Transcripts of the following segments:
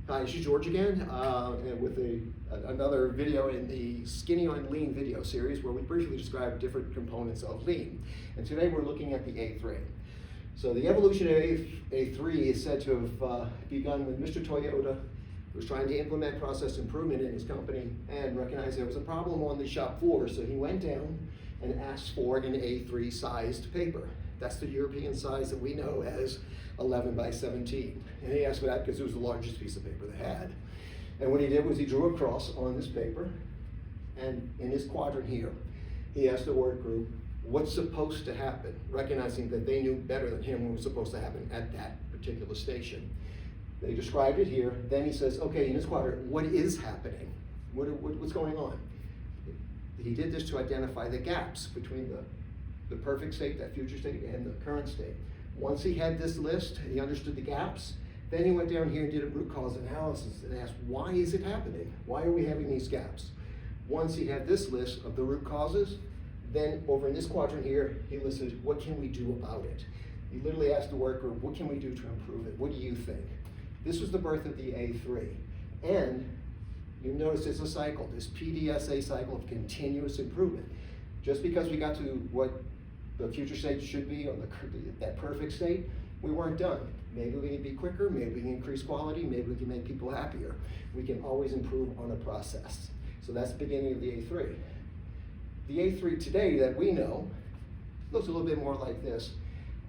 Hi, this is George again, and with another video in the Skinny on Lean video series where we briefly describe different components of Lean. And today we're looking at the A3. So the evolution of A3 is said to have begun when Mr. Toyota was trying to implement process improvement in his company and recognized there was a problem on the shop floor, so he went down and asked for an A3 sized paper. That's the European size that we know as 11 by 17. And he asked for that because it was the largest piece of paper they had. And what he did was he drew a cross on this paper, and in his quadrant here, he asked the work group what's supposed to happen, recognizing that they knew better than him what was supposed to happen at that particular station. They described it here. Then he says, okay, in his quadrant, what is happening? What's going on? He did this to identify the gaps between the perfect state, that future state, and the current state. Once he had this list, he understood the gaps, then he went down here and did a root cause analysis and asked, why is it happening? Why are we having these gaps? Once he had this list of the root causes, then over in this quadrant here, he listed, what can we do about it? He literally asked the work group, what can we do to improve it? What do you think? This was the birth of the A3. And you notice it's a cycle, this PDSA cycle of continuous improvement. Just because we got to what the future state should be, or that perfect state, we weren't done. Maybe we can be quicker, maybe we can increase quality, maybe we can make people happier. We can always improve on a process. So that's the beginning of the A3. The A3 today that we know looks a little bit more like this.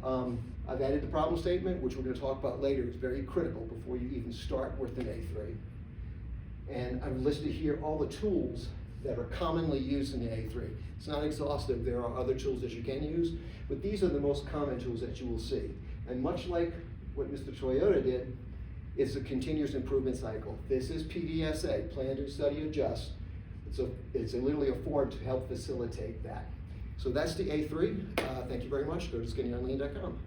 I've added the problem statement, which we're going to talk about later. It's very critical before you even start with an A3. And I've listed here all the tools that are commonly used in the A3. It's not exhaustive, there are other tools that you can use, but these are the most common tools that you will see. And much like what Mr. Toyota did, it's a continuous improvement cycle. This is PDSA, Plan, Do, Study, Adjust. It's literally a form to help facilitate that. So that's the A3. Thank you very much. Go to skinnyonlean.com.